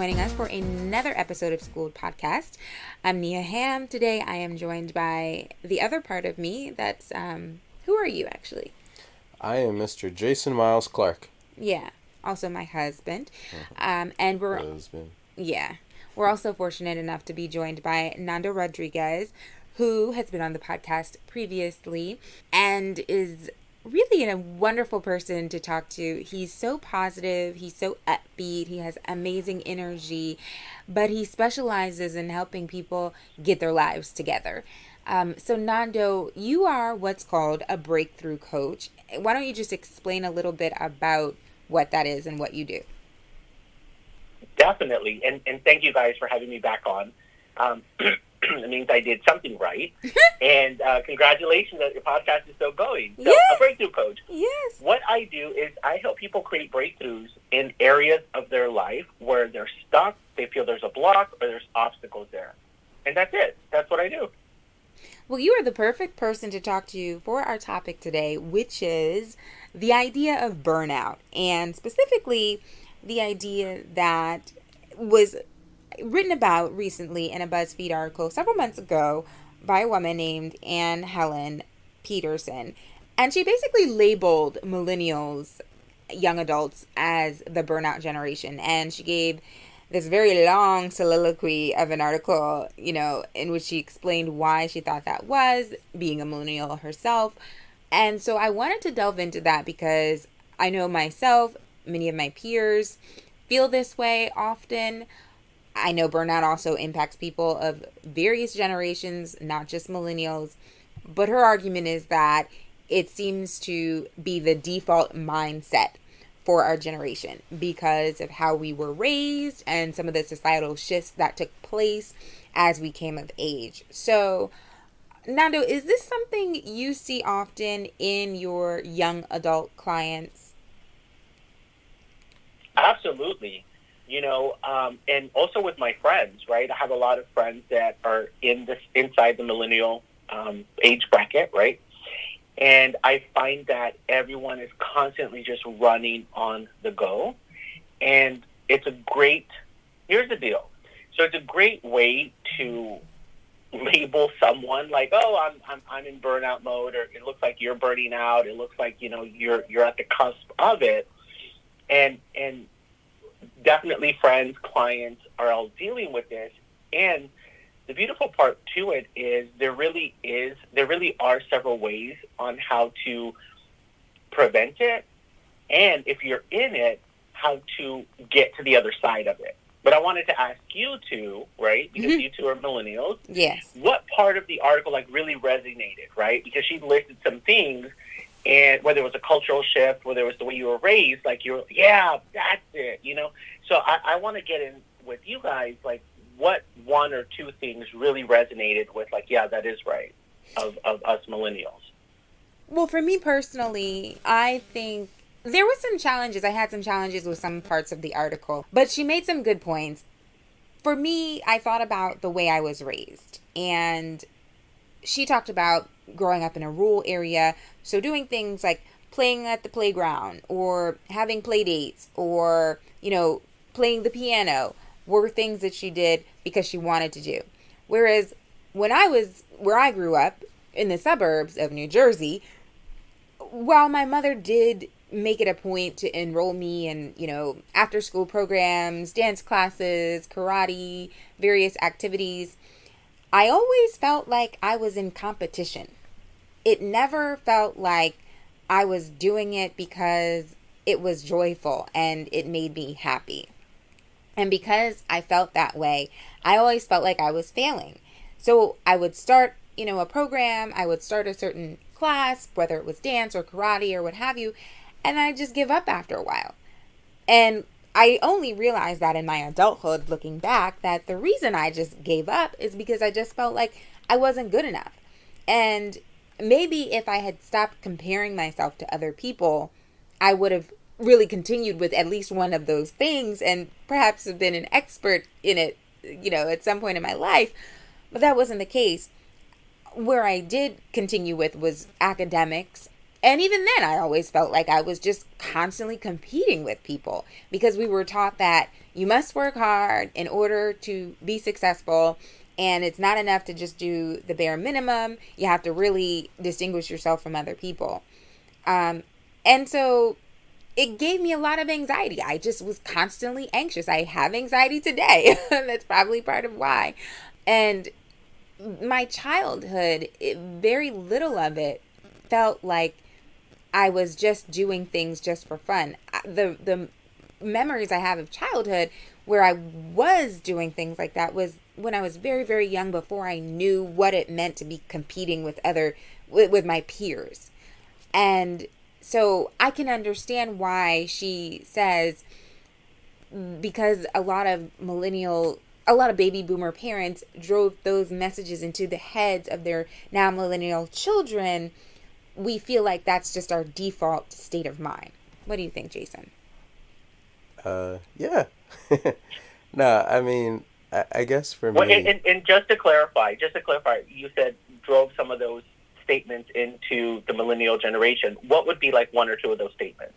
joining us for another episode of Skooled podcast. I'm Nia Ham. Today I am joined by the other part of me. That's, who are you actually? I am Mr. Jason Miles Clark. Yeah, also my husband. Husband. We're also fortunate enough to be joined by Nandao Rodriguez, who has been on the podcast previously and is really a wonderful person to talk to. He's so positive, he's so upbeat, he has amazing energy, but he specializes in helping people get their lives together. So Nando, you are what's called a breakthrough coach. Why don't you just explain a little bit about what that is and what you do? Definitely, and thank you guys for having me back on. It means I did something right. And congratulations that your podcast is still going. So, yes. A breakthrough coach. Yes. What I do is I help people create breakthroughs in areas of their life where they're stuck, they feel there's a block, or there's obstacles there. And that's it. That's what I do. Well, you are the perfect person to talk to for our topic today, which is the idea of burnout, and specifically the idea that was written about recently in a BuzzFeed article several months ago by a woman named Anne Helen Peterson. And she basically labeled millennials, young adults, as the burnout generation. And she gave this very long soliloquy of an article, in which she explained why she thought that was, being a millennial herself. And so I wanted to delve into that because I know myself, many of my peers feel this way often. I know burnout also impacts people of various generations, not just millennials. But her argument is that it seems to be the default mindset for our generation because of how we were raised and some of the societal shifts that took place as we came of age. So, Nando, is this something you see often in your young adult clients? Absolutely. And also with my friends, right? I have a lot of friends that are inside the millennial age bracket, right? And I find that everyone is constantly just running on the go. And here's the deal. So it's a great way to label someone like, oh, I'm in burnout mode, or it looks like you're burning out. It looks like, you're at the cusp of it. And definitely friends, clients are all dealing with this. And the beautiful part to it is there really are several ways on how to prevent it. And if you're in it, how to get to the other side of it. But I wanted to ask you two, right? Because you two are millennials. Yes. What part of the article really resonated, right? Because she listed some things, and whether it was a cultural shift, whether it was the way you were raised, yeah, that's it, So I want to get in with you guys, what one or two things really resonated with, yeah, that is right, of us millennials. Well, for me personally, I think there was some challenges. I had some challenges with some parts of the article, but she made some good points. For me, I thought about the way I was raised, and she talked about growing up in a rural area, so doing things like playing at the playground or having play dates or, playing the piano were things that she did because she wanted to do. Whereas where I grew up in the suburbs of New Jersey, while my mother did make it a point to enroll me in, after school programs, dance classes, karate, various activities, I always felt like I was in competition. It never felt like I was doing it because it was joyful and it made me happy. And because I felt that way, I always felt like I was failing. So I would start, a program, I would start a certain class, whether it was dance or karate or what have you, and I'd just give up after a while. And I only realized that in my adulthood, looking back, that the reason I just gave up is because I just felt like I wasn't good enough. And maybe if I had stopped comparing myself to other people, I would have really continued with at least one of those things and perhaps have been an expert in it, at some point in my life. But that wasn't the case. Where I did continue with was academics. And even then, I always felt like I was just constantly competing with people because we were taught that, you must work hard in order to be successful. And it's not enough to just do the bare minimum. You have to really distinguish yourself from other people. And so it gave me a lot of anxiety. I just was constantly anxious. I have anxiety today. That's probably part of why. And my childhood, very little of it felt like I was just doing things just for fun. The memories I have of childhood where I was doing things like that was when I was very, very young, before I knew what it meant to be competing with my peers. And so I can understand why she says, because a lot of baby boomer parents drove those messages into the heads of their now millennial children, we feel like that's just our default state of mind. What do you think, Jason? Yeah. No, I mean, I guess for me... Well, and just to clarify, you said drove some of those statements into the millennial generation. What would be like one or two of those statements?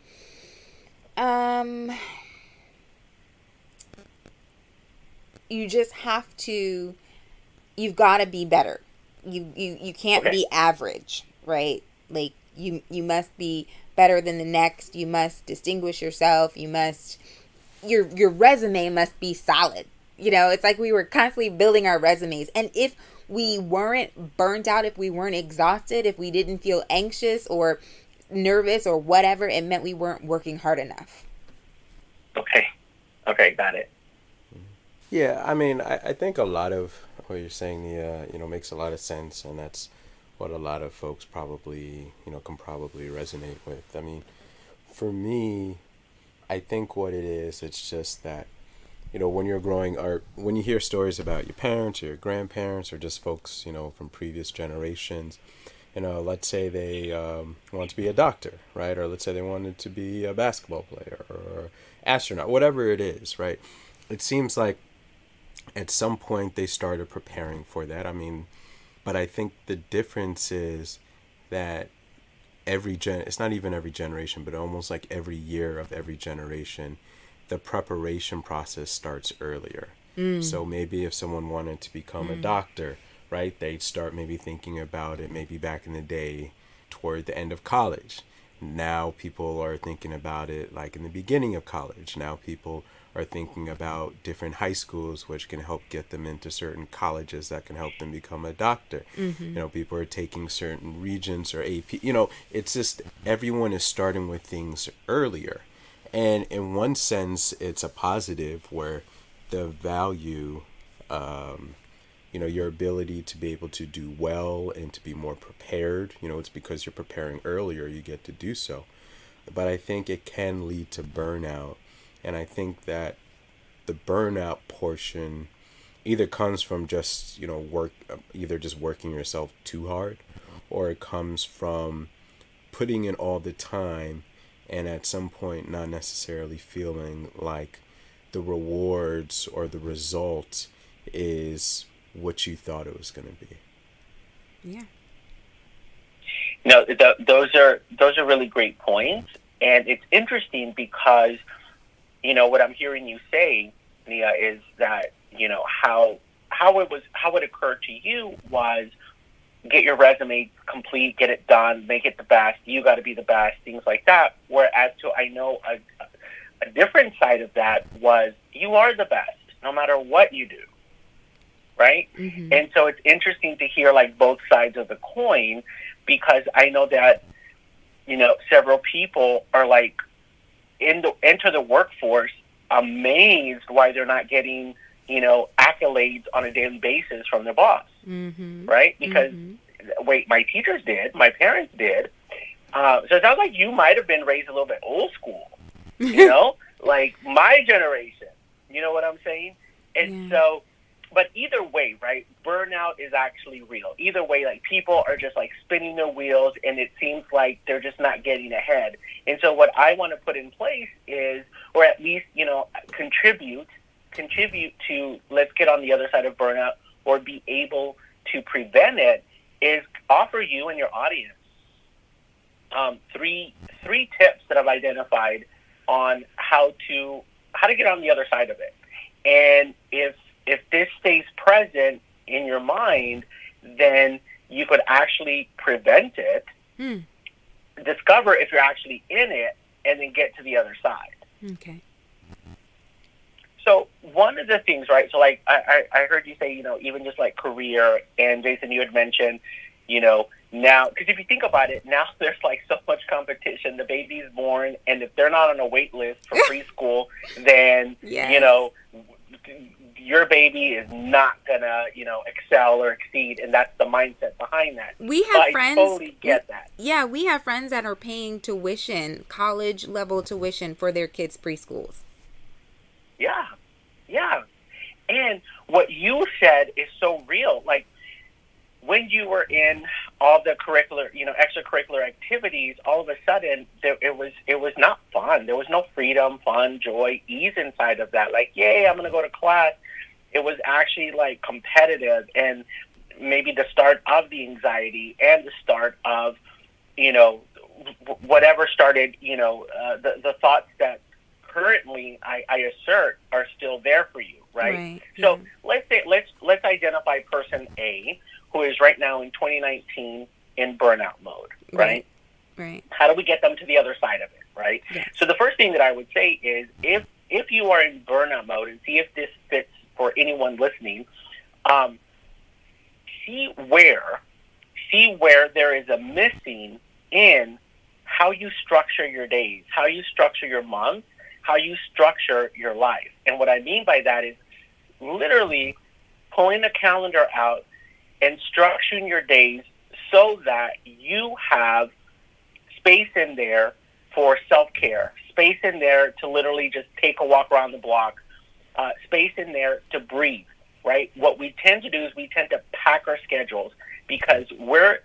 You just have to... You've got to be better. You can't be average, right? Like, you must be better than the next. You must distinguish yourself. You must... Your resume must be solid. You know, it's like we were constantly building our resumes. And if we weren't burnt out, if we weren't exhausted, if we didn't feel anxious or nervous or whatever, it meant we weren't working hard enough. Okay, got it. Yeah, I mean, I think a lot of what you're saying, makes a lot of sense, and that's what a lot of folks probably, can probably resonate with. I mean, for me, I think what it is, it's just that, when you're growing, or when you hear stories about your parents or your grandparents or just folks, from previous generations, let's say they want to be a doctor, right? Or let's say they wanted to be a basketball player or astronaut, whatever it is, right? It seems like at some point they started preparing for that. I mean, but I think the difference is that it's not even every generation, but almost like every year of every generation, the preparation process starts earlier. So maybe if someone wanted to become a doctor, right, they'd start maybe thinking about it maybe back in the day toward the end of college. Now people are thinking about it like in the beginning of college. Now people are thinking about different high schools which can help get them into certain colleges that can help them become a doctor. People are taking certain regions or AP. It's just everyone is starting with things earlier. And in one sense, it's a positive where the value, your ability to be able to do well and to be more prepared, it's because you're preparing earlier, you get to do so. But I think it can lead to burnout. And I think that the burnout portion either comes from just, either just working yourself too hard, or it comes from putting in all the time and at some point not necessarily feeling like the rewards or the result is what you thought it was going to be. Yeah. No, those are really great points. And it's interesting because, what I'm hearing you say, Nia, is that, how it occurred to you was get your resume complete, get it done, make it the best, you got to be the best, things like that. Whereas I know a different side of that was you are the best no matter what you do, right? Mm-hmm. And so it's interesting to hear like both sides of the coin, because I know that, several people are like enter the workforce amazed why they're not getting, accolades on a daily basis from their boss, right? Because, wait, my teachers did, my parents did. So it sounds like you might have been raised a little bit old school, like my generation, you know what I'm saying? And so, but either way, right, burnout is actually real. Either way, like people are just like spinning their wheels and it seems like they're just not getting ahead. And so what I want to put in place is, or at least, contribute to, let's get on the other side of burnout or be able to prevent it, is offer you and your audience three tips that I've identified on how how to get on the other side of it. And if this stays present in your mind, then you could actually prevent it, discover if you're actually in it, and then get to the other side. Okay. So one of the things, right, so like I heard you say, even just like career, and Jason, you had mentioned, now, because if you think about it, now there's like so much competition. The baby's born, and if they're not on a wait list for preschool, then, your baby is not going to, excel or exceed, and that's the mindset behind that. We have friends. I totally get that. Yeah, we have friends that are paying tuition, college-level tuition for their kids' preschools. Yeah. And what you said is so real. Like, when you were in all the curricular, extracurricular activities, all of a sudden it was not fun. There was no freedom, fun, joy, ease inside of that. Like, yay, I'm going to go to class. It was actually like competitive, and maybe the start of the anxiety and the start of, whatever started, the thoughts that currently I assert are still there for you, right? So let's identify person A, who is right now in 2019 in burnout mode, right? Right. How do we get them to the other side of it, right? Yes. So the first thing that I would say is if you are in burnout mode, and see if this fits for anyone listening, see where there is a missing in how you structure your days, how you structure your month, how you structure your life. And what I mean by that is literally pulling a calendar out and structuring your days so that you have space in there for self-care, space in there to literally just take a walk around the block, space in there to breathe, right? What we tend to do is we tend to pack our schedules because we're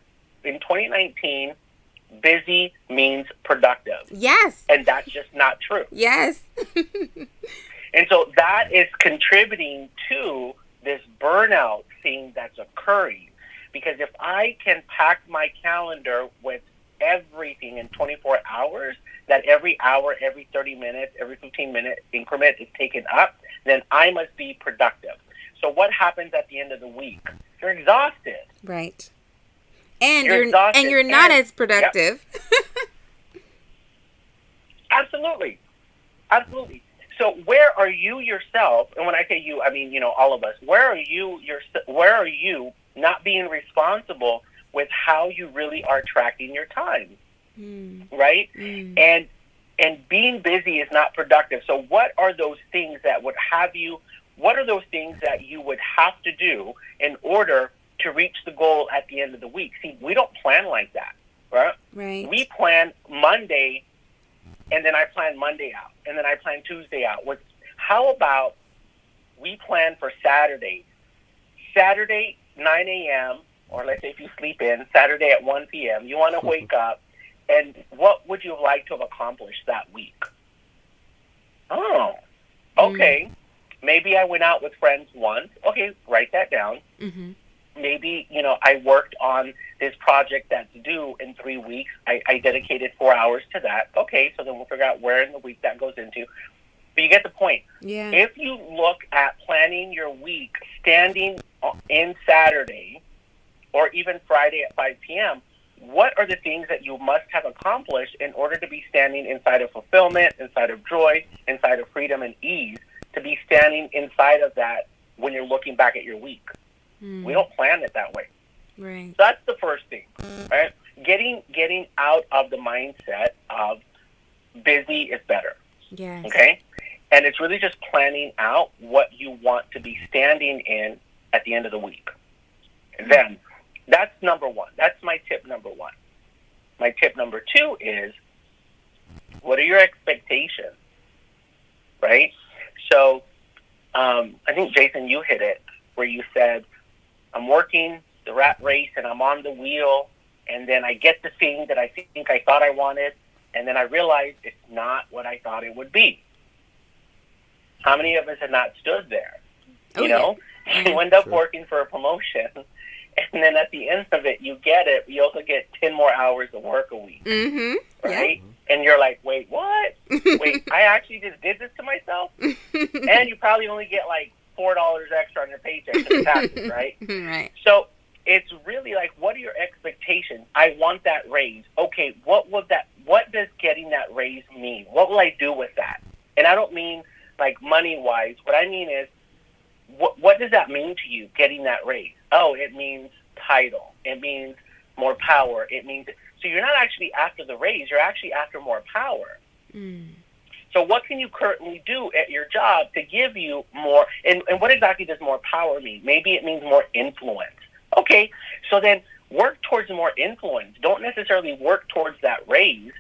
in 2019, busy means productive. Yes. And that's just not true. Yes. And so that is contributing to this burnout thing that's occurring. Because if I can pack my calendar with everything in 24 hours, that every hour, every 30 minutes, every 15-minute increment is taken up, then I must be productive. So what happens at the end of the week? You're exhausted. Right. And you're not as productive. Yep. Absolutely. So where are you yourself? And when I say you, I mean, all of us. Where are you not being responsible with how you really are tracking your time? Right? And being busy is not productive. So what are those things that would have you, what are those things that you would have to do in order to reach the goal at the end of the week? See, we don't plan like that, right? Right. We plan Monday, and then I plan Monday out, and then I plan Tuesday out. How about we plan for Saturday? Saturday, 9 a.m., or let's say if you sleep in, Saturday at 1 p.m., you want to wake up, and what would you like to have accomplished that week? Oh, okay. Maybe I went out with friends once. Okay, write that down. Maybe, I worked on this project that's due in 3 weeks. I dedicated 4 hours to that. Okay, so then we'll figure out where in the week that goes into. But you get the point. Yeah. If you look at planning your week standing in Saturday or even Friday at 5 p.m., what are the things that you must have accomplished in order to be standing inside of fulfillment, inside of joy, inside of freedom and ease, to be standing inside of that when you're looking back at your week? We don't plan it that way. Right. So that's the first thing, right? Getting out of the mindset of busy is better. Yes. Okay? And it's really just planning out what you want to be standing in at the end of the week. And then that's number one. That's my tip number one. My tip number two is, what are your expectations? Right? So I think, Jason, you hit it where you said, I'm working the rat race and I'm on the wheel, and then I get the thing that I think I thought I wanted, and then I realize it's not what I thought it would be. How many of us have not stood there? You end up working for a promotion, and then at the end of it, you get it. You also get 10 more hours of work a week, right? Yeah. And you're like, wait, what? Wait, I actually just did this to myself? And you probably only get like $4 extra on your paycheck for taxes, right? Right. So it's really like, what are your expectations? I want that raise. Okay, what does getting that raise mean? What will I do with that? And I don't mean like money-wise. What I mean is, what does that mean to you, getting that raise? Oh, it means title. It means more power. It means... So you're not actually after the raise. You're actually after more power. Mm. So what can you currently do at your job to give you more? And what exactly does more power mean? Maybe it means more influence. Okay, so then work towards more influence. Don't necessarily work towards that raise.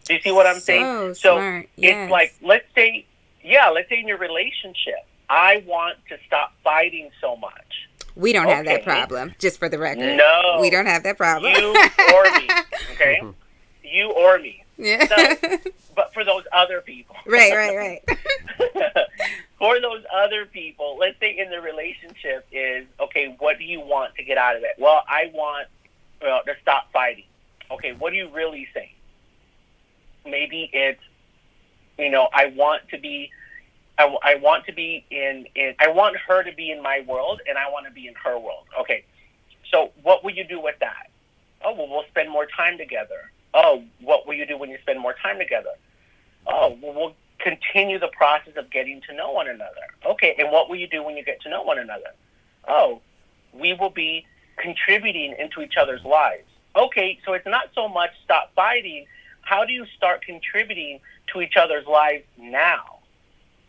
Do you see what I'm saying? Smart. Yes. It's like, let's say in your relationship, I want to stop fighting so much. We don't have that problem, just for the record. No. We don't have that problem. You or me, okay? You or me. Yeah. So, but for those other people. Right. For those other people, let's say in the relationship is, okay, what do you want to get out of it? Well, I want to stop fighting. Okay, what do you really say? Maybe it's, I want her to be in my world, and I want to be in her world. Okay, so what will you do with that? Oh, well, we'll spend more time together. Oh, what will you do when you spend more time together? Oh, well, we'll continue the process of getting to know one another. Okay, and what will you do when you get to know one another? Oh, we will be contributing into each other's lives. Okay, so it's not so much stop fighting. How do you start contributing to each other's lives now?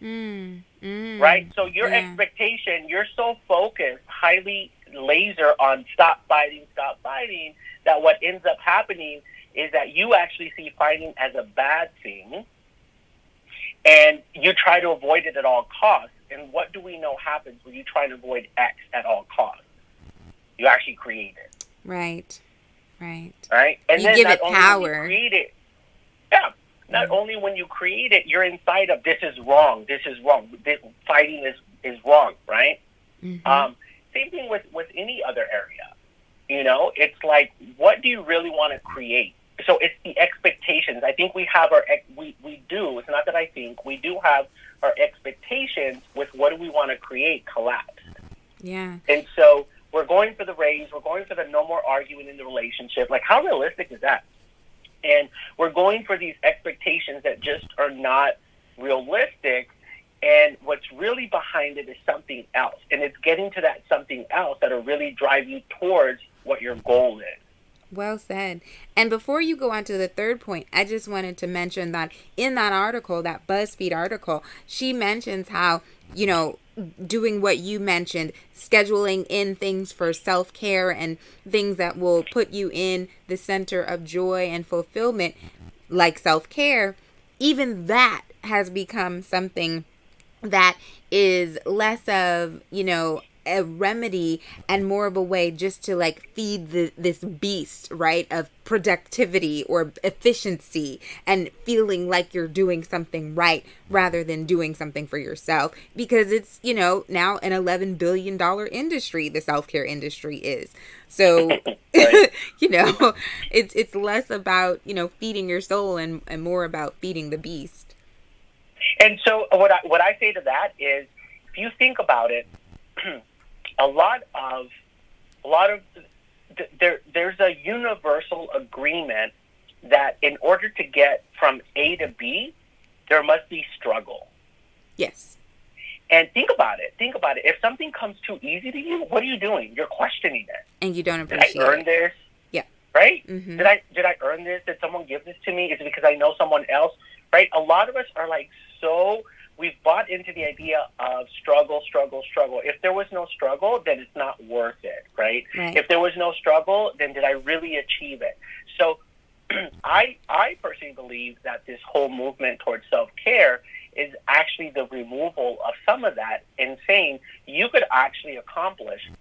Right? So your expectation, you're so focused, highly laser on stop fighting, that what ends up happening is that you actually see fighting as a bad thing, and you try to avoid it at all costs. And what do we know happens when you try to avoid X at all costs? You actually create it. Right. And you then give not it only power. when you create it, not only when you create it, you're inside of this is wrong. This fighting is wrong, right? Mm-hmm. Same thing with any other area. It's like, what do you really want to create? So it's the expectations. I think we have we do. It's not that I think. We do have our expectations with what do we want to create collapsed. Yeah. And so we're going for the raise. We're going for the no more arguing in the relationship. Like, how realistic is that? And we're going for these expectations that just are not realistic. And what's really behind it is something else. And it's getting to that something else that'll really drive you towards what your goal is. Well said. And before you go on to the third point, I just wanted to mention that in that article, that BuzzFeed article, she mentions how, doing what you mentioned, scheduling in things for self-care and things that will put you in the center of joy and fulfillment, like self-care, even that has become something that is less of, a remedy and more of a way just to like feed this beast, right, of productivity or efficiency and feeling like you're doing something right rather than doing something for yourself, because it's now an $11 billion industry. The self-care industry is so it's less about feeding your soul and more about feeding the beast. And so what I say to that is, if you think about it, there's a universal agreement that in order to get from A to B, there must be struggle. Yes. And think about it. If something comes too easy to you, what are you doing? You're questioning it. And you don't appreciate it. Did I earn this? Yeah. Right? Mm-hmm. Did I earn this? Did someone give this to me? Is it because I know someone else? Right? A lot of us are like we've bought into the idea of struggle. If there was no struggle, then it's not worth it, right? If there was no struggle, then did I really achieve it? So I personally believe that this whole movement towards self-care is actually the removal of some of that and saying you could actually accomplish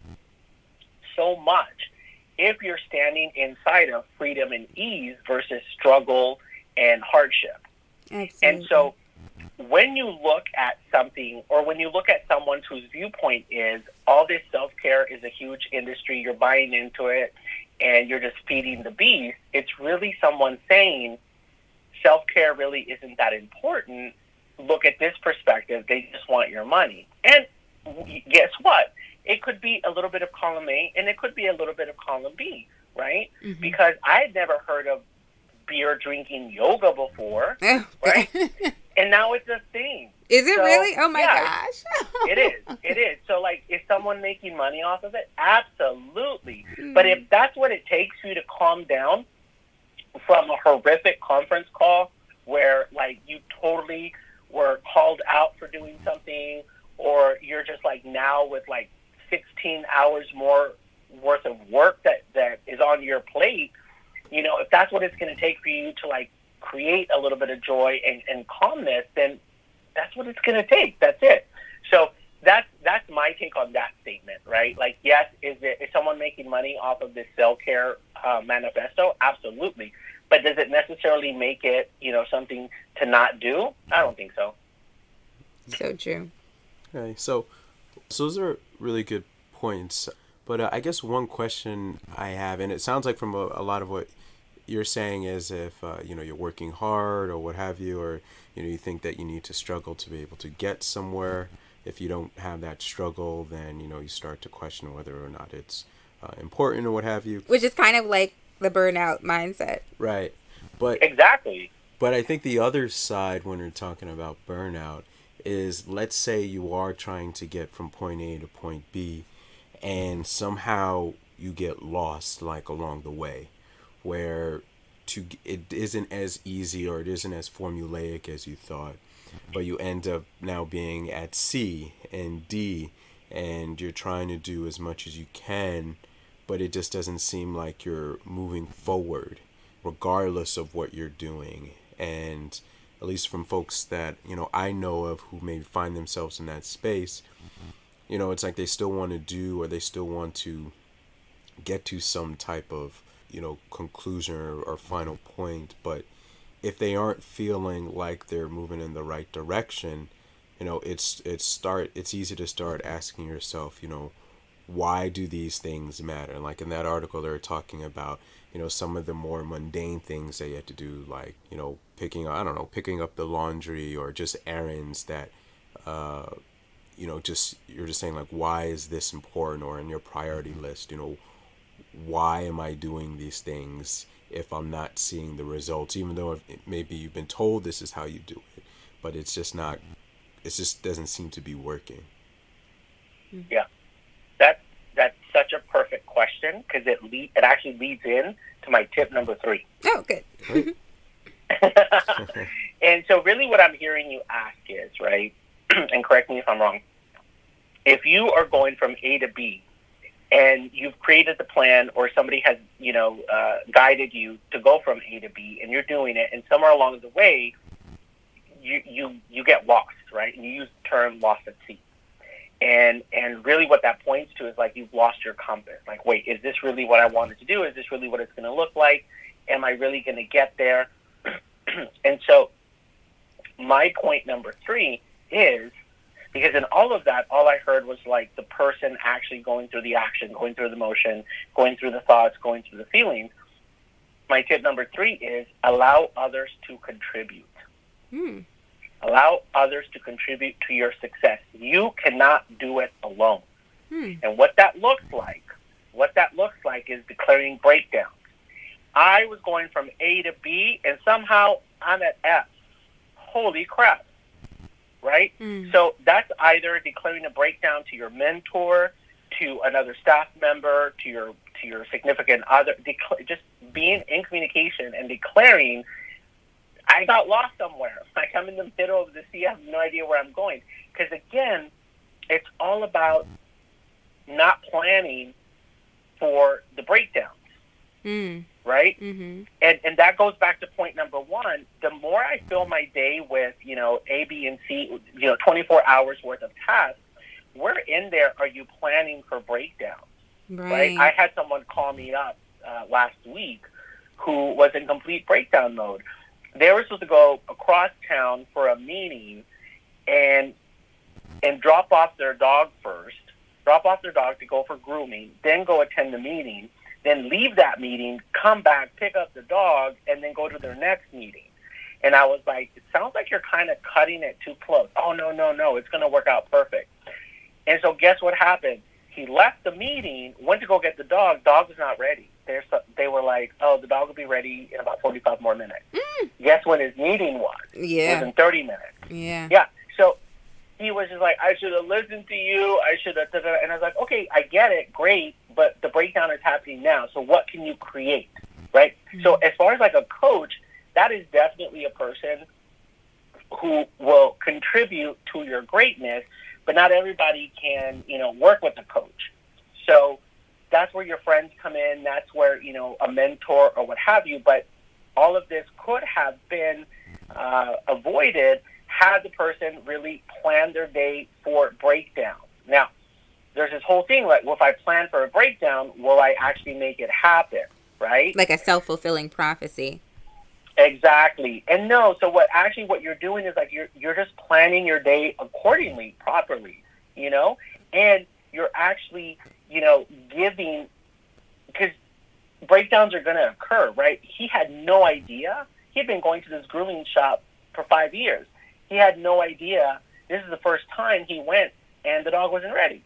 so much if you're standing inside of freedom and ease versus struggle and hardship. Absolutely. And so when you look at something, or when you look at someone whose viewpoint is all this self-care is a huge industry, you're buying into it, and you're just feeding the beast, it's really someone saying self-care really isn't that important look at this perspective, they just want your money. And guess what? It could be a little bit of column A, and it could be a little bit of column B, right? Mm-hmm. Because I had never heard of beer drinking yoga before, right? And now it's a thing. Is it really? Oh my gosh. It is. So, like, is someone making money off of it? Absolutely. But if that's what it takes for you to calm down from a horrific conference call where, like, you totally were called out for doing something, or you're just, like, now with, like, 16 hours more worth of work that is on your plate, you know, if that's what it's going to take for you to, like, create a little bit of joy and calmness, then that's what it's going to take. That's it. So that's my take on that statement, right? Like, yes, is someone making money off of this self-care manifesto? Absolutely. But does it necessarily make it, you know, something to not do? I don't think so. So true. Okay, so those are really good points. But I guess one question I have, and it sounds like from a lot of what you're saying is if, you know, you're working hard or what have you, or, you know, you think that you need to struggle to be able to get somewhere. If you don't have that struggle, then, you know, you start to question whether or not it's important or what have you. Which is kind of like the burnout mindset. Right. But exactly. But I think the other side when we're talking about burnout is, let's say you are trying to get from point A to point B and somehow you get lost, like, along the way, where it isn't as easy or it isn't as formulaic as you thought, but you end up now being at C and D and you're trying to do as much as you can, but it just doesn't seem like you're moving forward regardless of what you're doing. And at least from folks that, you know, I know of who may find themselves in that space, you know, it's like they still want to do, or they still want to get to some type of, you know, conclusion or final point. But if they aren't feeling like they're moving in the right direction, you know, it's easy to start asking yourself, you know, why do these things matter? And like in that article, they were talking about, you know, some of the more mundane things that you have to do, like, you know, picking up the laundry, or just errands that, you know, you're just saying, like, why is this important? Or in your priority list, you know, why am I doing these things if I'm not seeing the results, even though maybe you've been told this is how you do it, but it just doesn't seem to be working. Yeah. That's such a perfect question, because it actually leads in to my tip number 3. Oh, good. Right. And so really what I'm hearing you ask is, right, and correct me if I'm wrong, if you are going from A to B and you've created the plan, or somebody has, you know, guided you to go from A to B, and you're doing it, and somewhere along the way you get lost, right? And you use the term lost at sea. And really what that points to is, like, you've lost your compass. Like, wait, is this really what I wanted to do? Is this really what it's going to look like? Am I really going to get there? And so my point number 3 is, because in all of that, all I heard was, like, the person actually going through the action, going through the motion, going through the thoughts, going through the feelings. My tip number 3 is allow others to contribute. Allow others to contribute to your success. You cannot do it alone. And what that looks like is declaring breakdowns. I was going from A to B, and somehow I'm at F. Holy crap. Right? So that's either declaring a breakdown to your mentor, to another staff member, to your significant other, just being in communication and declaring, I got lost somewhere. Like, I'm in the middle of the sea. I have no idea where I'm going. Because, again, it's all about not planning for the breakdowns, right? Mm-hmm. And that goes back to point number 1. The more I fill my day with, you know, A, B, and C, you know, 24 hours worth of tasks, where in there are you planning for breakdowns, right? I had someone call me up last week who was in complete breakdown mode. They were supposed to go across town for a meeting and drop off their dog to go for grooming, then go attend the meeting, then leave that meeting, come back, pick up the dog, and then go to their next meeting. And I was like, it sounds like you're kind of cutting it too close. Oh, no. It's going to work out perfect. And so guess what happened? He left the meeting, went to go get the dog. Dog was not ready. They were like, oh, the dog will be ready in about 45 more minutes. Guess when his meeting was? Yeah. It was in 30 minutes. Yeah. Yeah. So he was just like, I should have listened to you. I should have. And I was like, okay, I get it. Great. But the breakdown is happening now. So what can you create? Right? Mm-hmm. So as far as like a coach, that is definitely a person who will contribute to your greatness, but not everybody can, work with a coach. So that's where your friends come in. That's where, a mentor or what have you. But all of this could have been avoided had the person really planned their day for breakdown. Now, there's this whole thing like, well, if I plan for a breakdown, will I actually make it happen? Right? Like a self-fulfilling prophecy. Exactly. And no, so what you're doing is like you're just planning your day accordingly, properly, and you're actually, giving, because breakdowns are going to occur, right? He had no idea. He had been going to this grooming shop for 5 years. He had no idea. This is the first time he went and the dog wasn't ready.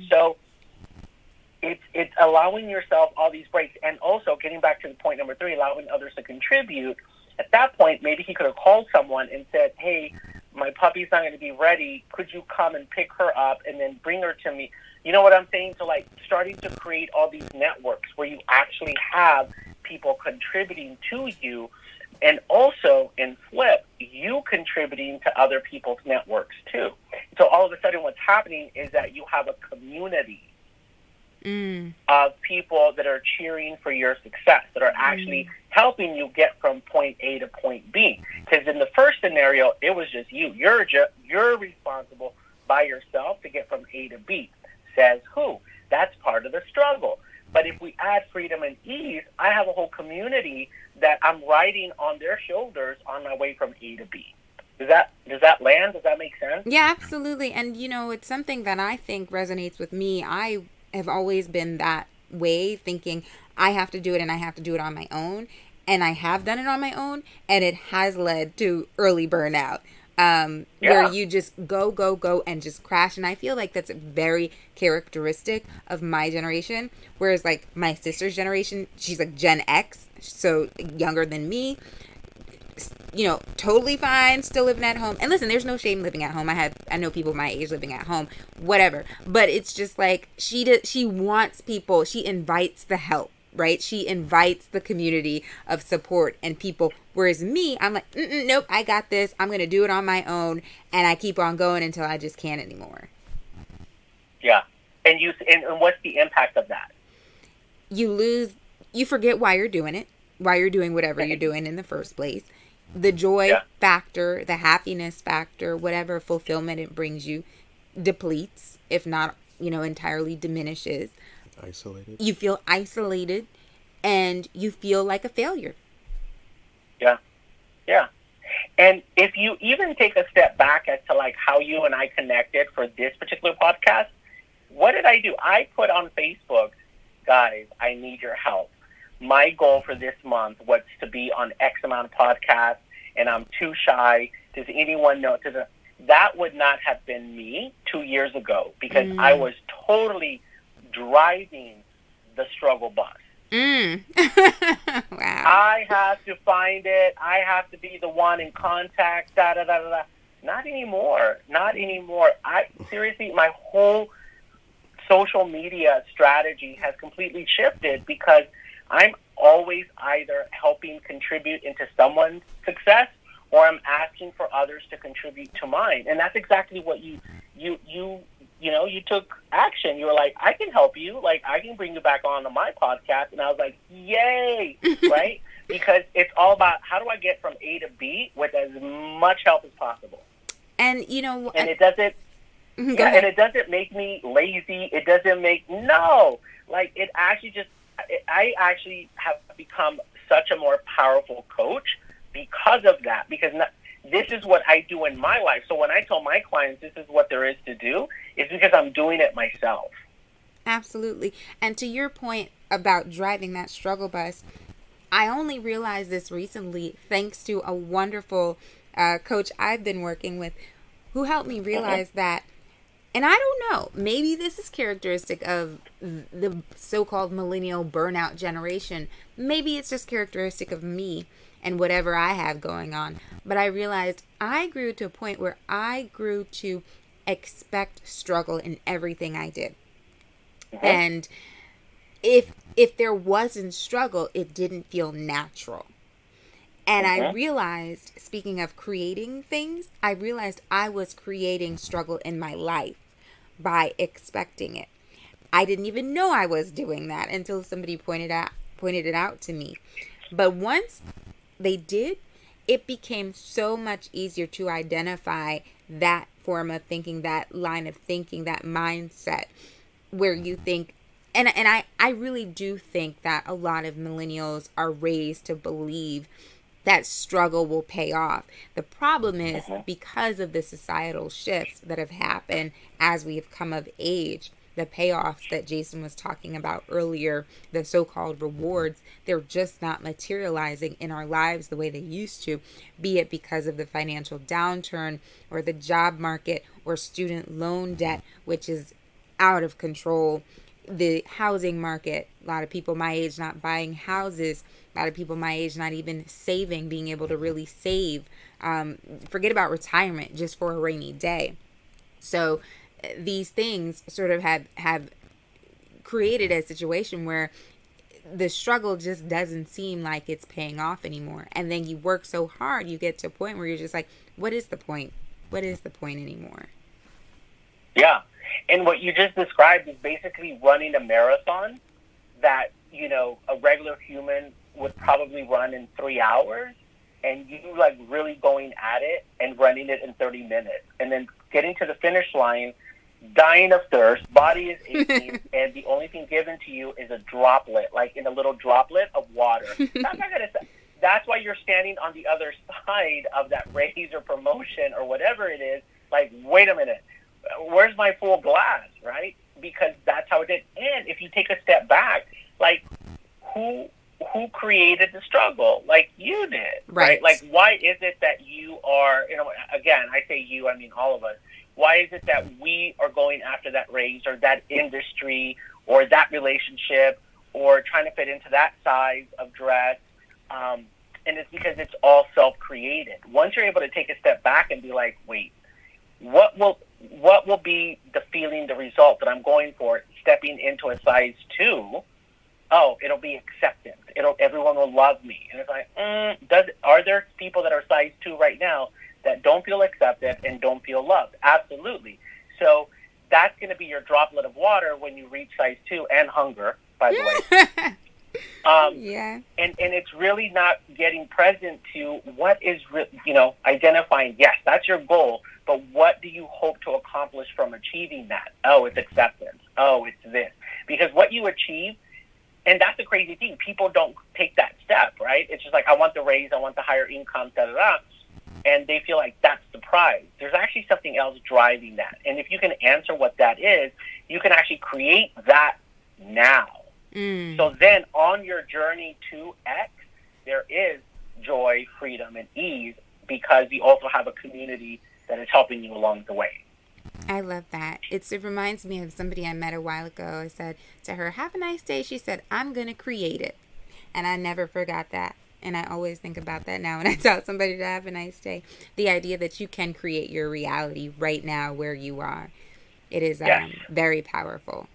So it's allowing yourself all these breaks, and also getting back to the point number 3, allowing others to contribute. At that point, maybe he could have called someone and said, hey, my puppy's not going to be ready. Could you come and pick her up and then bring her to me? You know what I'm saying? So like starting to create all these networks where you actually have people contributing to you, and also in flip, you contributing to other people's networks too. So all of a sudden what's happening is that you have a community of people that are cheering for your success, that are actually helping you get from point A to point B. Because in the first scenario, it was just you. You're responsible by yourself to get from A to B. Says who? That's part of the struggle. But if we add freedom and ease, I have a whole community that I'm riding on their shoulders on my way from A to B. Does that land? Does that make sense? Yeah, absolutely. And, it's something that I think resonates with me. I have always been that way, thinking I have to do it and I have to do it on my own. And I have done it on my own, and it has led to early burnout, where you just go and just crash. And I feel like that's very characteristic of my generation. Whereas like my sister's generation, she's like Gen X, so younger than me, totally fine, still living at home. And listen, there's no shame living at home. I know people my age living at home, whatever. But it's just like she wants people. She invites the help, right? She invites the community of support and people. Whereas me, I'm like, nope, I got this. I'm going to do it on my own. And I keep on going until I just can't anymore. Yeah. And what's the impact of that? You forget why you're doing it, why you're doing whatever you're doing in the first place. The joy factor, the happiness factor, whatever fulfillment it brings you depletes, if not, entirely diminishes. Isolated. You feel isolated and you feel like a failure. Yeah. And if you even take a step back as to like how you and I connected for this particular podcast, what did I do? I put on Facebook, guys, I need your help. My goal for this month was to be on X amount of podcasts, and I'm too shy. Does anyone know? That would not have been me 2 years ago, because I was totally driving the struggle bus. Wow. I have to find it. I have to be the one in contact. Not anymore. Seriously, my whole social media strategy has completely shifted, because I'm always either helping contribute into someone's success, or I'm asking for others to contribute to mine. And that's exactly what you took action. You were like, I can help you. Like, I can bring you back on my podcast. And I was like, yay, right? Because it's all about how do I get from A to B with as much help as possible. And, and it doesn't, and it doesn't make me lazy. It doesn't it actually I actually have become such a more powerful coach because of that. Because this is what I do in my life. So when I tell my clients this is what there is to do, it's because I'm doing it myself. Absolutely. And to your point about driving that struggle bus, I only realized this recently thanks to a wonderful coach I've been working with who helped me realize that, and I don't know, maybe this is characteristic of the so-called millennial burnout generation. Maybe it's just characteristic of me and whatever I have going on. But I realized I grew to a point where I grew to expect struggle in everything I did. And if there wasn't struggle, it didn't feel natural. And I realized, speaking of creating things, I realized I was creating struggle in my life by expecting it. I didn't even know I was doing that until somebody pointed it out to me. But once they did, it became so much easier to identify that form of thinking, that line of thinking, that mindset where you think, and I really do think that a lot of millennials are raised to believe that struggle will pay off. The problem is because of the societal shifts that have happened as we have come of age, the payoffs that Jason was talking about earlier, the so-called rewards, they're just not materializing in our lives the way they used to, be it because of the financial downturn or the job market or student loan debt, which is out of control. The housing market, a lot of people my age not buying houses, a lot of people my age not even saving, being able to really save, forget about retirement just for a rainy day. So these things sort of have created a situation where the struggle just doesn't seem like it's paying off anymore. And then you work so hard, you get to a point where you're just like, what is the point? What is the point anymore? Yeah. And what you just described is basically running a marathon that, a regular human would probably run in 3 hours, and you like really going at it and running it in 30 minutes, and then getting to the finish line, dying of thirst, body is aching, and the only thing given to you is a droplet, like in a little droplet of water. That's why you're standing on the other side of that raise or promotion or whatever it is. Like, wait a minute. Where's my full glass, right? Because that's how it is. And if you take a step back, like, who created the struggle? Like, you did, right? Like, why is it that you are, again, I say you, I mean all of us. Why is it that we are going after that raise or that industry or that relationship or trying to fit into that size of dress? And it's because it's all self-created. Once you're able to take a step back and be like, wait, what will be the feeling, the result that I'm going for stepping into a size 2? Oh, it'll be acceptance. Everyone will love me. And it's like, are there people that are size 2 right now that don't feel accepted and don't feel loved? Absolutely. So that's going to be your droplet of water when you reach size 2, and hunger, by the way. And it's really not getting present to what is, identifying, yes, that's your goal, but what do you hope to accomplish from achieving that? Oh, it's acceptance. Oh, it's this. Because what you achieve, and that's the crazy thing, people don't take that step, right? It's just like, I want the raise, I want the higher income, da-da-da. And they feel like that's the prize. There's actually something else driving that. And if you can answer what that is, you can actually create that now. So then on your journey to X, there is joy, freedom, and ease because you also have a community that is helping you along the way. I love that. It reminds me of somebody I met a while ago. I said to her, have a nice day. She said, I'm going to create it. And I never forgot that. And I always think about that now when I tell somebody to have a nice day. The idea that you can create your reality right now where you are. It is very powerful.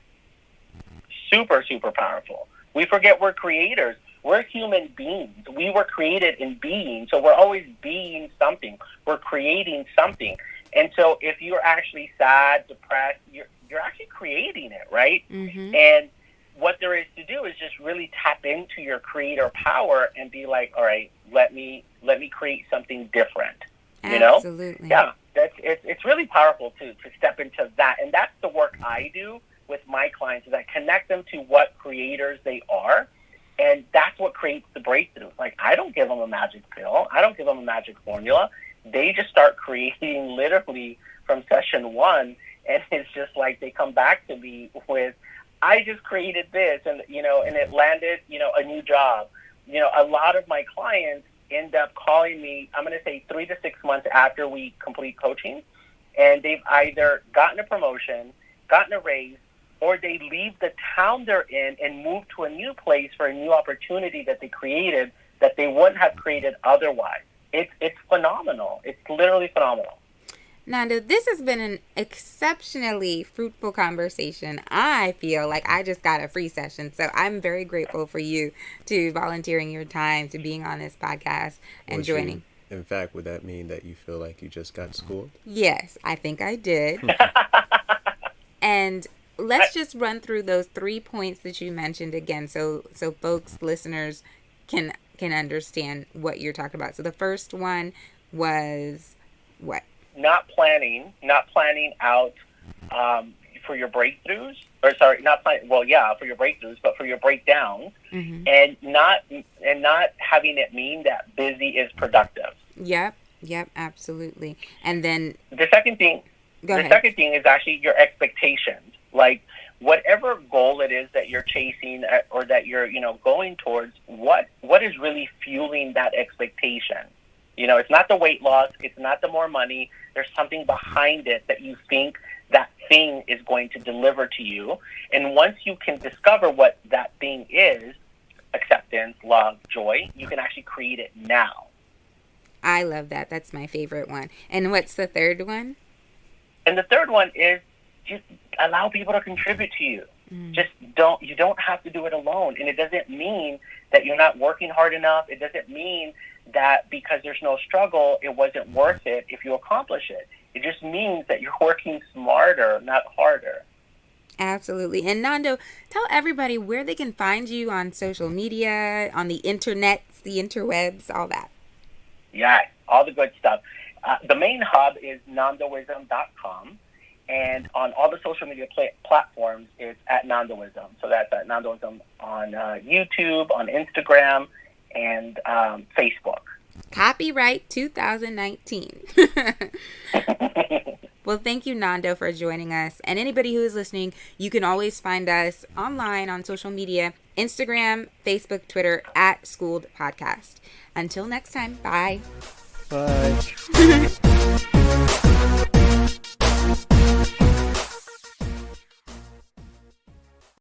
Super, super powerful. We forget we're creators. We're human beings. We were created in being. So we're always being something. We're creating something. And so if you're actually sad, depressed, you're actually creating it, right? And what there is to do is just really tap into your creator power and be like, all right, let me create something different. Absolutely. Yeah. It's really powerful to step into that. And that's the work I do with my clients, is I connect them to what creators they are. And that's what creates the breakthrough. Like, I don't give them a magic pill. I don't give them a magic formula. They just start creating literally from session 1. And it's just like they come back to me with, I just created this, and and it landed, a new job, a lot of my clients end up calling me, I'm going to say 3 to 6 months after we complete coaching, and they've either gotten a promotion, gotten a raise, or they leave the town they're in and move to a new place for a new opportunity that they created that they wouldn't have created otherwise. It's phenomenal. It's literally phenomenal. Nando, this has been an exceptionally fruitful conversation. I feel like I just got a free session. So I'm very grateful for you to volunteering your time, to being on this podcast and joining. In fact, would that mean that you feel like you just got schooled? Yes, I think I did. And let's just run through those 3 points that you mentioned again so folks, listeners can understand what you're talking about. So the first one was what? Not planning out for your breakthroughs, or sorry, for your breakthroughs, but for your breakdowns, and not having it mean that busy is productive. Yep, absolutely. And then the second thing is actually your expectations. Like, whatever goal it is that you're chasing or that you're, going towards, what is really fueling that expectation? It's not the weight loss. It's not the more money. There's something behind it that you think that thing is going to deliver to you. And once you can discover what that thing is, acceptance, love, joy, you can actually create it now. I love that. That's my favorite one. And what's the third one? And the third one is just allow people to contribute to you. You don't have to do it alone. And it doesn't mean that you're not working hard enough. It doesn't mean that because there's no struggle, it wasn't worth it if you accomplish it. It just means that you're working smarter, not harder. Absolutely. And Nando, tell everybody where they can find you on social media, on the internet, the interwebs, all that. Yeah, all the good stuff. The main hub is nandoism.com. And on all the social media platforms, it's at Nandoism. So that's at Nandoism on YouTube, on Instagram, and Facebook. Copyright 2019. Well, thank you, Nando, for joining us. And anybody who is listening, you can always find us online on social media, Instagram, Facebook, Twitter, at Skooled Podcast. Until next time, bye. Bye.